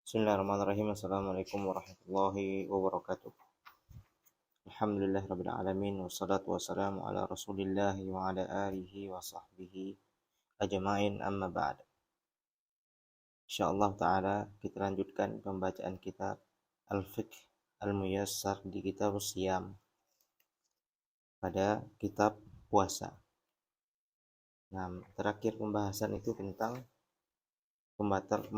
Bismillahirrahmanirrahim. Assalamualaikum warahmatullahi wabarakatuh. Alhamdulillah rabbil alamin wassalatu wassalamu ala Rasulillah wa ala alihi wa sahbihi ajmain amma ba'd. Insyaallah taala kita lanjutkan pembacaan kitab Al-Fiqh Al-Muyassar di kitab Siyam pada kitab puasa. Nah, terakhir pembahasan itu tentang pembatal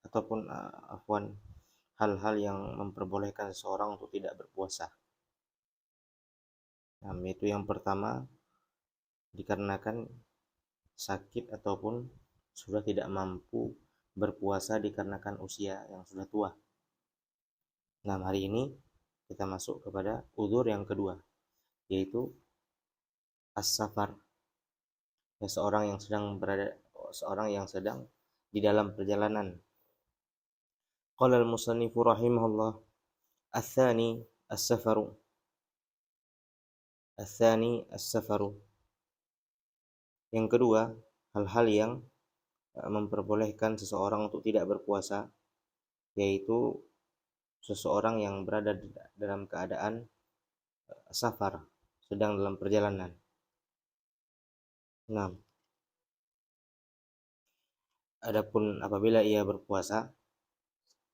ataupun hal-hal yang memperbolehkan seseorang untuk tidak berpuasa. Nah, itu yang pertama dikarenakan sakit ataupun sudah tidak mampu berpuasa dikarenakan usia yang sudah tua. Nah, hari ini kita masuk kepada udzur yang kedua, yaitu as-safar. Seorang yang sedang di dalam perjalanan. Qala al-musannifu rahimahullah, ats-tsani as-safaru. Ats-tsani as-safaru. Yang kedua, hal-hal yang memperbolehkan seseorang untuk tidak berpuasa, yaitu seseorang yang berada dalam keadaan safar, sedang dalam perjalanan. Nah, adapun apabila ia berpuasa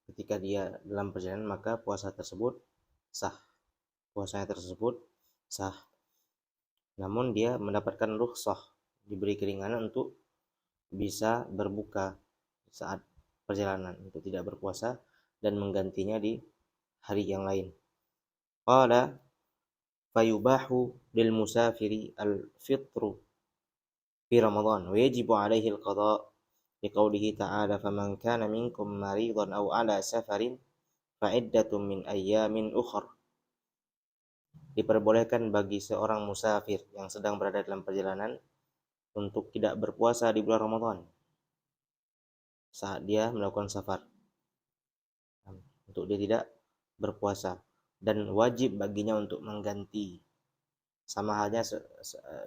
ketika dia dalam perjalanan, maka puasa tersebut sah. Puasanya tersebut sah. Namun dia mendapatkan rukhsah, diberi keringanan untuk bisa berbuka saat perjalanan, untuk tidak berpuasa dan menggantinya di hari yang lain. Qala fayubahu lil musafiri al-fitru fi Ramadan wa yajibu alaihi al-qada' liqaulihi ta'ala faman kana minkum maridan aw ala safarin fa iddatun min ayyamin ukhra. Diperbolehkan bagi seorang musafir yang sedang berada dalam perjalanan untuk tidak berpuasa di bulan Ramadan saat dia melakukan safar, untuk dia tidak berpuasa, dan wajib baginya untuk mengganti, sama halnya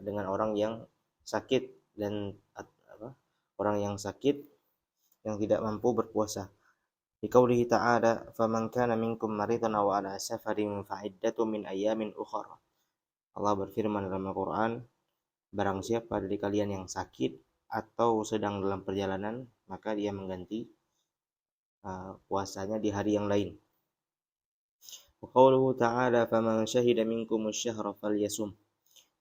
dengan orang yang sakit dan orang yang sakit yang tidak mampu berpuasa. Liqaulihi ta'ala faman kana minkum maridan aw ala safarin fa iddatun min ayyamin ukhra. Allah berfirman dalam Al-Qur'an, barang siapa dari kalian yang sakit atau sedang dalam perjalanan, maka dia mengganti puasanya di hari yang lain. Wa qauluhu ta'ala faman syahida minkumusy syahra falyasum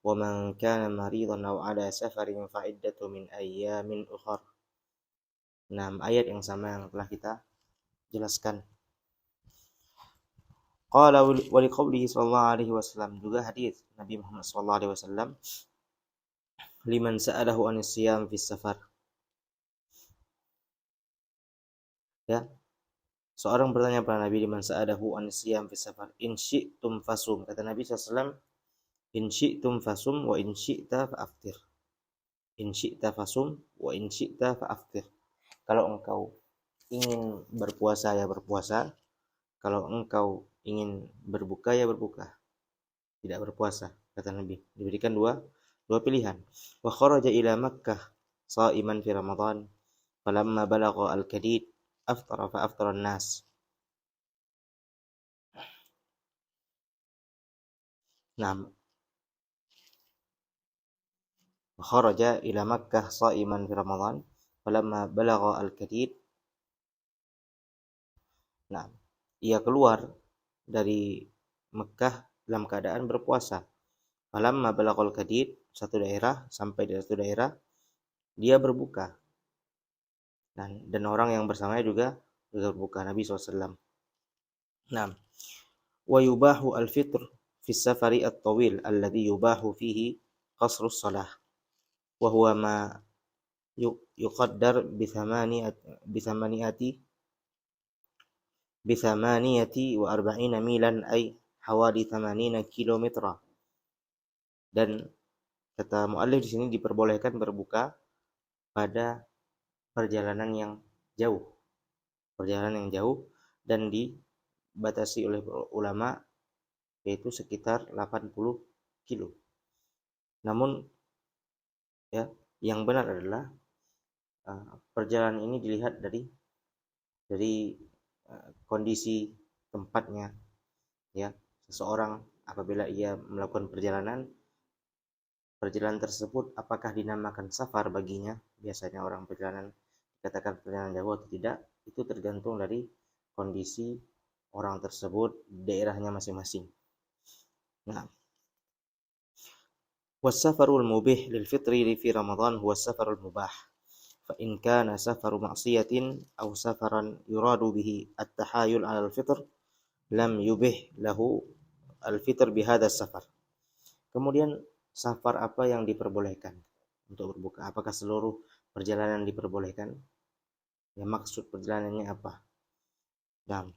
wa man kana maridan aw ala safarin fa iddatun min ayyamin ukhra. Nah, ayat yang sama yang telah kita jelaskan. Qala wa liqaulihi sallallahu alaihi wasallam, juga hadis Nabi Muhammad sallallahu alaihi wasallam, liman sa'alahu anis siyam fis safar. Ya, seorang bertanya kepada Nabi, liman sa'alahu anis siyam fis safar, in syi'tum fasum. Kata Nabi SAW, in syi'tum fasum wa in syi'ta fa'aftir. In syi'ta fasum wa in syi'ta fa'aftir. Kalau engkau ingin berpuasa ya berpuasa, kalau engkau ingin berbuka ya berbuka, tidak berpuasa, kata Nabi. Diberikan dua pilihan. Wa kharaja ila Makkah sha'iman fi Ramadan falamma balagha al-kadid aftara fa aftara an-nas. Naam. Wa kharaja ila Makkah sha'iman fi Ramadan falamma balagha al-kadid. Nah, ia keluar dari Mekah dalam keadaan berpuasa. Falamma balaghal kadid, satu daerah, sampai di satu daerah dia berbuka. Dan orang yang bersamanya juga berbuka, Nabi SAW. Nah, wa yubahu al-fitr fi safari at-tawil alladhi yubahu fihi qasrus salah wa huwa ma yuqaddar bithamaniyati wa arba'ina milan ay hawali 80 kilometer. Dan kata muallif di sini diperbolehkan berbuka pada perjalanan yang jauh. Perjalanan yang jauh dan dibatasi oleh ulama yaitu sekitar 80 kilo. Namun ya, yang benar adalah perjalanan ini dilihat dari dari kondisi tempatnya, ya. Seseorang apabila ia melakukan perjalanan tersebut apakah dinamakan safar baginya, biasanya orang perjalanan dikatakan perjalanan jauh atau tidak, itu tergantung dari kondisi orang tersebut, daerahnya masing-masing. Nah, wasafarul mubih lil fitri fi Ramadan huwa safarul mubah. Fa in kana safaru ma'siyatin aw safaran yuradu bihi at-tahayul 'ala al-fitr lam yubih lahu al-fitr bihadha safar. Kemudian safar apa yang diperbolehkan untuk berbuka? Apakah seluruh perjalanan diperbolehkan? Ya, maksud perjalanannya apa? Nah,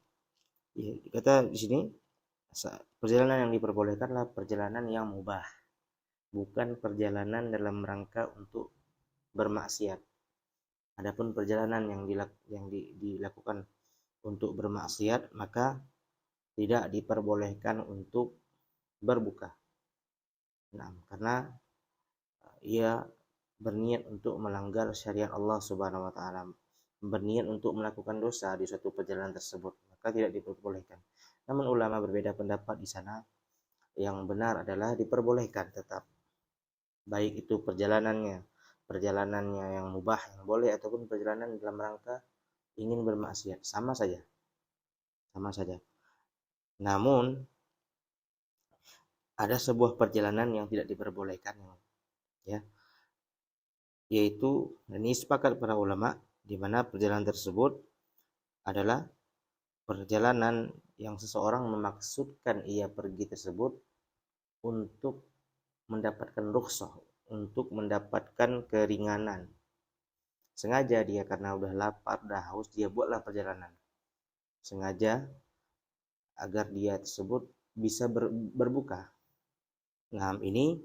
kata di sini perjalanan yang diperbolehkan adalah perjalanan yang mubah, bukan perjalanan dalam rangka untuk bermaksiat. Adapun perjalanan yang dilakukan untuk bermaksiat maka tidak diperbolehkan untuk berbuka. Nah, karena ia berniat untuk melanggar syariat Allah Subhanahu wa taala, berniat untuk melakukan dosa di suatu perjalanan tersebut, maka tidak diperbolehkan. Namun ulama berbeda pendapat di sana. Yang benar adalah diperbolehkan tetap. Baik itu perjalanannya yang mubah yang boleh ataupun perjalanan dalam rangka ingin bermaksiat, sama saja. Namun ada sebuah perjalanan yang tidak diperbolehkan, ya, yaitu, dan ini sepakat para ulama, di mana perjalanan tersebut adalah perjalanan yang seseorang memaksudkan ia pergi tersebut untuk mendapatkan rukhsah, untuk mendapatkan keringanan. Sengaja dia karena udah lapar, udah haus, dia buatlah perjalanan. Sengaja agar dia tersebut bisa berbuka. Nah, ini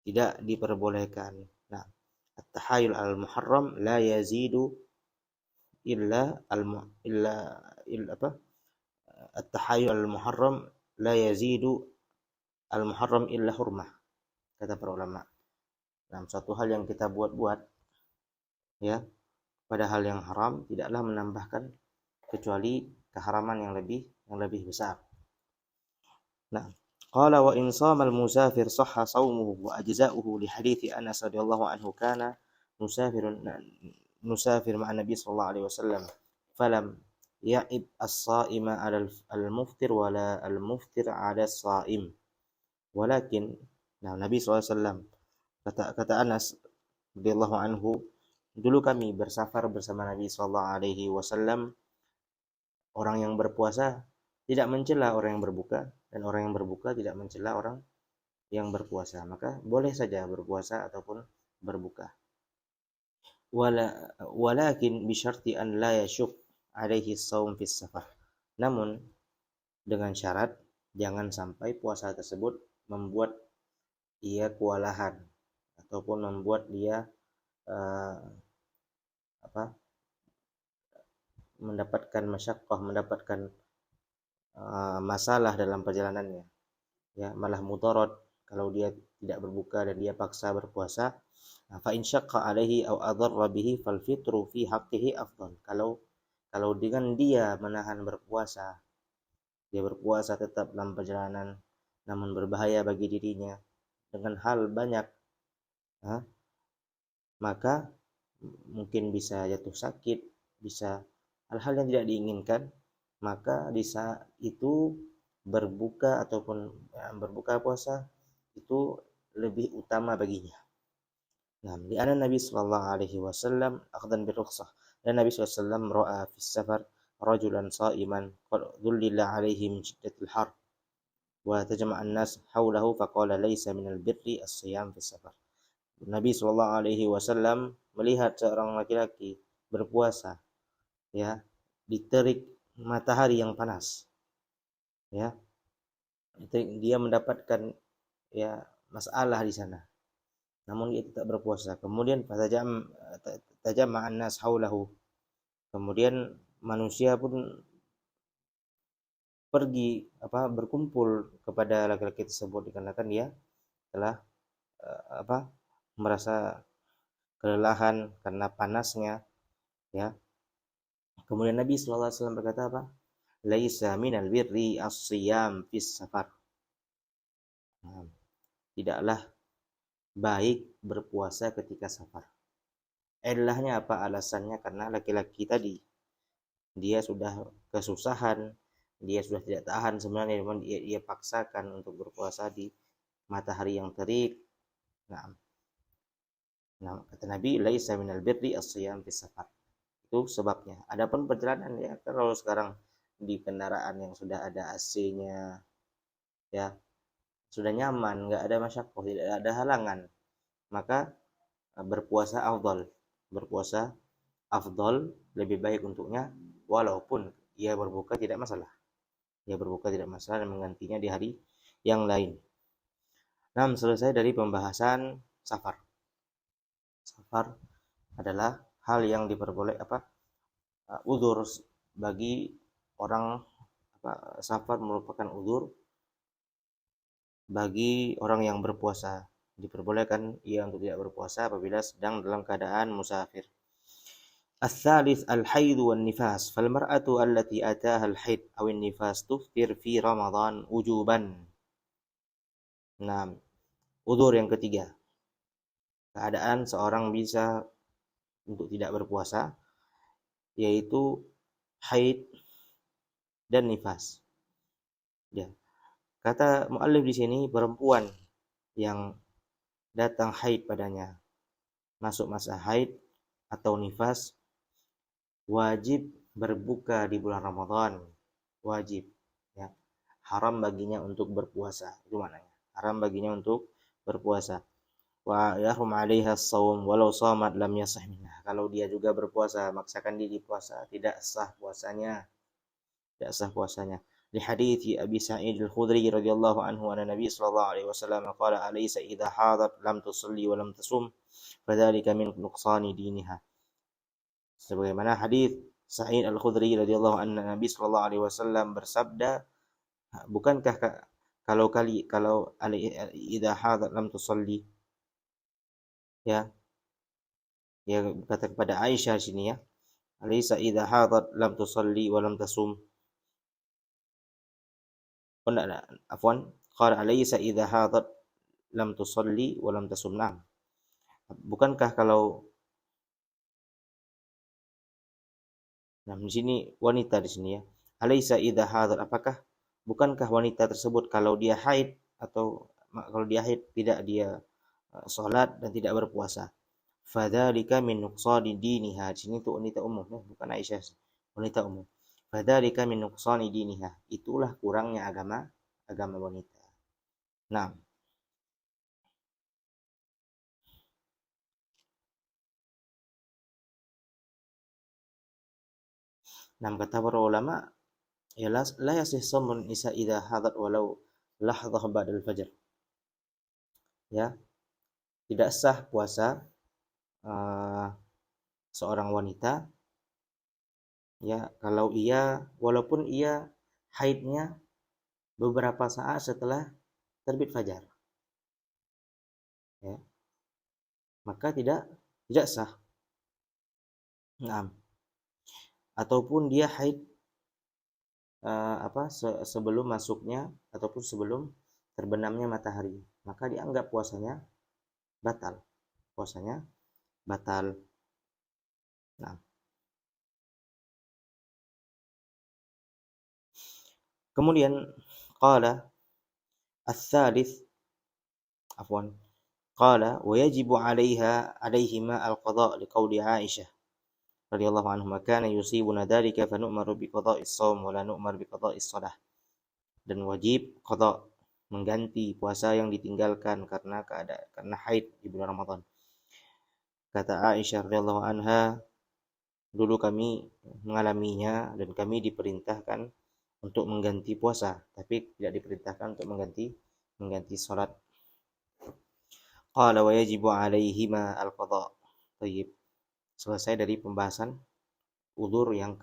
tidak diperbolehkan. Nah, at-tahayul al-muharram la yazidu illa at-tahayul al-muharram la yazidu al-muharram illa hurmah, kata para ulama. Nah, suatu hal yang kita buat-buat, ya, pada hal yang haram tidaklah menambahkan kecuali keharaman yang lebih besar. Nah, qala wa in shama al-musafir sahha shaumuhu wa ajza'uhu li hadithi Anas radhiyallahu anhu kana musafir ma'a Nabi sallallahu alaihi wasallam falam ya'ib as-sha'ima 'ala al-muftir wa la al-muftir 'ala as-sha'im. Walakin, nah, Nabi SAW, kata Anas radhiyallahu anhu, dulu kami bersafar bersama Nabi sallallahu alaihi wasallam, orang yang berpuasa tidak mencela orang yang berbuka dan orang yang berbuka tidak mencela orang yang berpuasa, maka boleh saja berpuasa ataupun berbuka. Walakin bi syarti an la yashuk alaihi shaum fis safar. Namun dengan syarat jangan sampai puasa tersebut membuat ia kewalahan ataupun membuat dia mendapatkan masyaqqah, mendapatkan masalah dalam perjalanannya, ya, malah mudarat kalau dia tidak berbuka dan dia paksa berpuasa. Fa in syaqqa alaihi aw adarra bihi fal fitru fi haqqihi afdal. Kalau dengan dia menahan berpuasa, dia berpuasa tetap dalam perjalanan namun berbahaya bagi dirinya dengan hal banyak, maka mungkin bisa jatuh sakit, bisa hal-hal yang tidak diinginkan, maka di saat itu berbuka ataupun berbuka puasa itu lebih utama baginya. Nah, di anna Nabi sallallahu alaihi wasallam akhdan bir rukhsah, dan Nabi SAW ra'a fi safar rajulan sha'iman qad dhullila alaihi min shiddatil har wa tajma'a an-nas hawlahu faqala laysa minal birri as-siyam fi safar. Nabi sallallahu alaihi wasallam melihat seorang laki-laki berpuasa, ya, diterik matahari yang panas, ya, dia mendapatkan, ya, masalah di sana, namun dia tetap berpuasa. Kemudian tajama'an nas haulahu, kemudian manusia pun pergi berkumpul kepada laki-laki tersebut dikarenakan dia telah merasa kelelahan karena panasnya, ya. Kemudian Nabi SAW berkata apa? Laisa minal birri as-siyam fis safar. Nah, tidaklah baik berpuasa ketika safar. Ilahnya apa? Alasannya karena laki-laki tadi dia sudah kesusahan, dia sudah tidak tahan sebenarnya, namun dia paksakan untuk berpuasa di matahari yang terik. Nah, kata Nabi, laisa minal birri as-siyam fis safar. Itu sebabnya. Adapun perjalanan ya, kalau sekarang di kendaraan yang sudah ada AC-nya, ya sudah nyaman, nggak ada masyakoh, tidak ada halangan, maka berpuasa afdal. Berpuasa afdal lebih baik untuknya, walaupun ia berbuka tidak masalah. Ia berbuka tidak masalah dan menggantinya di hari yang lain. Nah, selesai dari pembahasan safar. Safar adalah hal yang diperbolehkan uzur bagi orang safar merupakan uzur bagi orang yang berpuasa. Diperbolehkan ia untuk tidak berpuasa apabila sedang dalam keadaan musafir. الثالث الحيض والنفاس فالمرأة التي أتاها الحيض أو النفاس تفطر في رمضان وجوبا. Nah, uzur yang ketiga, keadaan seorang bisa untuk tidak berpuasa, yaitu haid dan nifas. Ya. Kata muallif di sini, perempuan yang datang haid padanya, masuk masa haid atau nifas, wajib berbuka di bulan Ramadan. Wajib. Ya. Haram baginya untuk berpuasa. Itu maknanya. Haram baginya untuk berpuasa. Wa yahrum 'alaiha as-shaum walau shamat lam yasih minha. Kalau dia juga berpuasa, maksakan diri puasa, tidak sah puasanya. Tidak sah puasanya. Di hadits Abi Sa'id Al-Khudri radhiyallahu anhu anna Nabi sallallahu alaihi wasallam qala alaysa idza hadat lam tusalli wa lam tasum fadzalika min nuqsani diniha. Sebagaimana hadits Sa'id Al-Khudri radhiyallahu anhu Nabi sallallahu alaihi wasallam bersabda, bukankah kalau idza hadat lam tusalli, ya kata kepada Aisyah di sini, ya, alaysa idza hadat lam tusalli wa lam tasum. Oh enggak, afwan, qala alaysa idza hadat lam tusalli wa lam tasum. Nah, bukankah kalau di sini wanita di sini, ya. Alaysa idza hadat, bukankah wanita tersebut kalau dia haid atau kalau dia haid tidak dia salat dan tidak berpuasa. Fadzalika min nuqsani diniha. Di sini itu wanita umum, bukan Aisyah. Wanita umum. Fadzalika min nuqsani diniha. Itulah kurangnya agama wanita. Nah, kata para ulama, ya la yasih shamun nisa idza hadat walau lahdhah ba'dal fajr. Ya, tidak sah puasa seorang wanita, ya, kalau walaupun ia haidnya beberapa saat setelah terbit fajar, ya, maka tidak sah. Nah, ataupun dia haid sebelum masuknya ataupun sebelum terbenamnya matahari, maka dianggap puasanya batal. Nah, kemudian qala ats-tsalits qala wa yajibu 'alaihima al-qada' liqauli Aisyah radhiyallahu anhuma kana yusibuna dzalika fa nu'maru bi qada'is shaum wa la nu'mar bi qada'is shalah. Dan wajib qada', mengganti puasa yang ditinggalkan karena haid di bulan Ramadan. Kata Aisyah radhiyallahu anha, dulu kami mengalaminya dan kami diperintahkan untuk mengganti puasa, tapi tidak diperintahkan untuk mengganti salat. Qala wa yajibu 'alaihima al-qada'. Baik. Selesai dari pembahasan uzur yang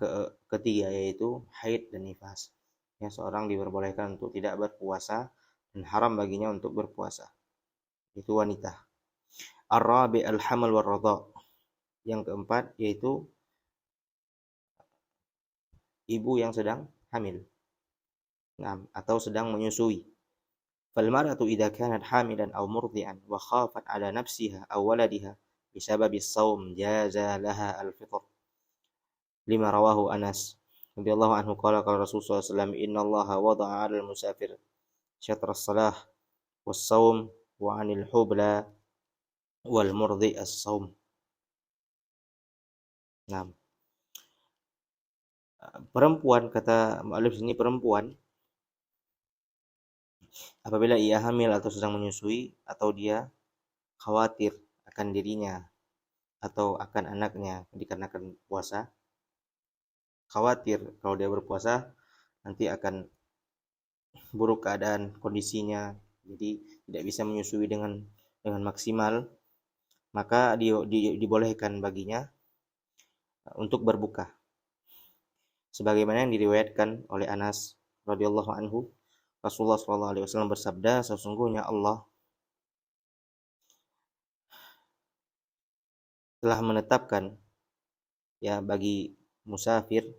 ketiga, yaitu haid dan nifas. Ya, seorang diperbolehkan untuk tidak berpuasa dan haram baginya untuk berpuasa. Itu wanita. Ar-rabi' al-hamal war radha'. Yang keempat yaitu ibu yang sedang hamil. Nah, atau sedang menyusui. فالمرأة إذا كانت حاملا أو مرضعا وخافت على نفسها أو ولدها بسبب الصوم جاز لها الفطر لما رواه أنس رضي الله عنه قال قال رسول صلى الله عليه وسلم إن الله وضع على المسافر شطر الصلاة والصوم وعن الحبلى والمرضع الصوم. Nah, perempuan, kata mu'allif sini, perempuan apabila ia hamil atau sedang menyusui atau dia khawatir akan dirinya atau akan anaknya dikarenakan puasa, khawatir kalau dia berpuasa nanti akan buruk keadaan kondisinya, jadi tidak bisa menyusui dengan maksimal, maka dibolehkan baginya untuk berbuka. Sebagaimana yang diriwayatkan oleh Anas radhiyallahu anhu, Rasulullah sallallahu alaihi wasallam bersabda, sesungguhnya Allah telah menetapkan ya bagi musafir,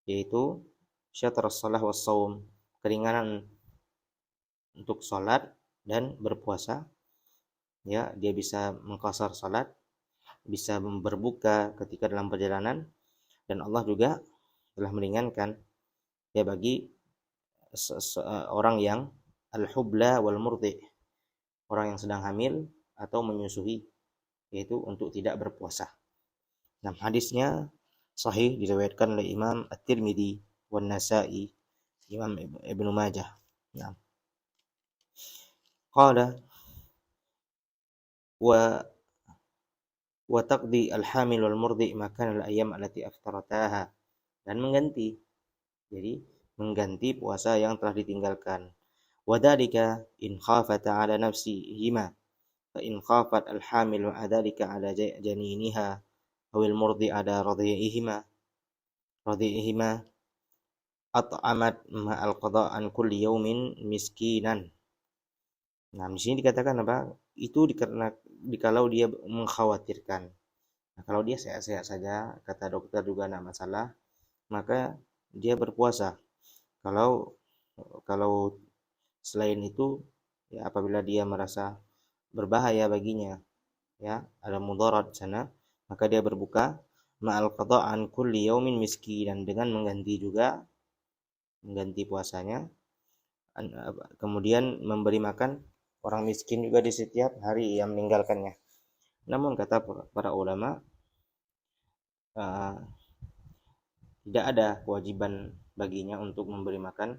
yaitu syatrus shalah was shaum, keringanan untuk salat dan berpuasa. Ya, dia bisa mengqashar salat, bisa berbuka ketika dalam perjalanan, dan Allah juga telah meringankan ya bagi orang yang al-hubla wal murdi, orang yang sedang hamil atau menyusui, yaitu untuk tidak berpuasa. Nah, hadisnya sahih, diriwayatkan oleh Imam At-Tirmidzi wan Nasa'i, Imam Ibnu Majah. Nah, qala wa taqdi al-hamil wal murdi makan al-ayyam allati aftarataha, dan mengganti, jadi mengganti puasa yang telah ditinggalkan. Wa dzalika in khafata ala nafsihima fa in khafat al-hamil wa dzalika ala janiniha aw al-murdi ala radhi'ihima at'amat ma'al qada'an kulli yaumin miskinan. Nah, di sini dikatakan apa? Itu dikalau dia mengkhawatirkan. Nah, kalau dia sehat-sehat saja, kata dokter juga tidak masalah, maka dia berpuasa. Kalau selain itu, ya apabila dia merasa berbahaya baginya, ya ada mudarat sana, maka dia berbuka ma'al qada'an kulli yaumin miskinan, dengan mengganti puasanya, kemudian memberi makan orang miskin juga di setiap hari yang meninggalkannya. Namun kata para ulama, tidak ada kewajiban baginya untuk memberi makan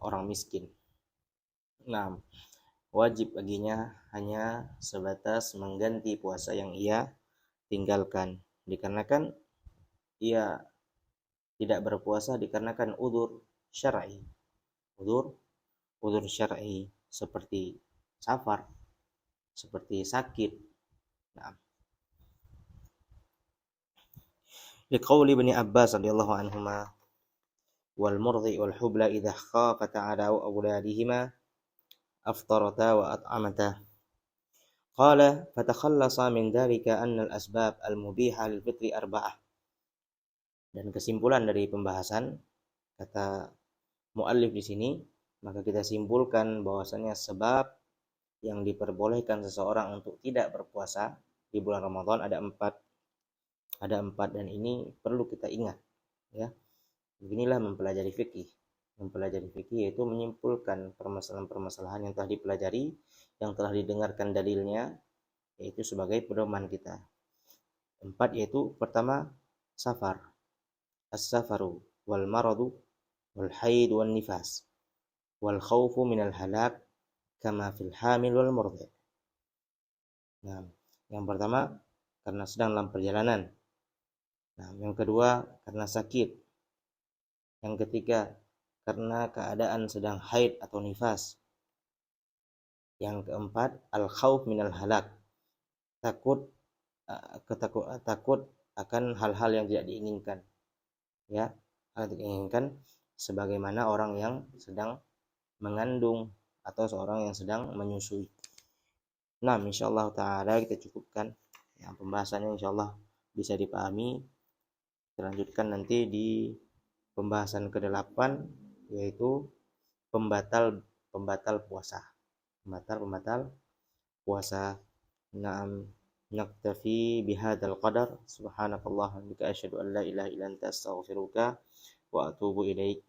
orang miskin. Nah, wajib baginya hanya sebatas mengganti puasa yang ia tinggalkan, dikarenakan ia tidak berpuasa dikarenakan udzur syar'i. Udzur syar'i seperti safar, seperti sakit. Nah, liqauli Ibnu Abbas radhiyallahu anhuma wal murdi wal hubla idza khafata ala awladihima aftarata wa at'amata. Qala fatakhallasa min dzalika anna al asbab al mubiha lil fitri arba'ah. Dan kesimpulan dari pembahasan kata muallif di sini, maka kita simpulkan bahwasanya sebab yang diperbolehkan seseorang untuk tidak berpuasa di bulan Ramadan ada empat, dan ini perlu kita ingat, ya. Beginilah mempelajari fikih yaitu menyimpulkan permasalahan-permasalahan yang telah dipelajari, yang telah didengarkan dalilnya, yaitu sebagai pedoman kita. 4, yaitu pertama safar, as-safaru wal maradu wal haid wal nifas wal khawfu minal halak kama fil hamil wal murdi. Nah, yang pertama karena sedang dalam perjalanan. Nah, yang kedua karena sakit. Yang ketiga karena keadaan sedang haid atau nifas. Yang keempat al-khauf minal halak, takut akan hal-hal yang tidak diinginkan, ya, hal yang diinginkan, sebagaimana orang yang sedang mengandung atau seorang yang sedang menyusui. Nah, insyaallah taala kita cukupkan yang pembahasannya, insyaallah bisa dipahami. Kita lanjutkan nanti di pembahasan ke-8 yaitu pembatal puasa. Pembatal puasa. Naam, naktafi bihadzal qadar. Subhanakallah wa bihamdika asyhadu an la ilaha illa anta astaghfiruka wa atubu ilaik.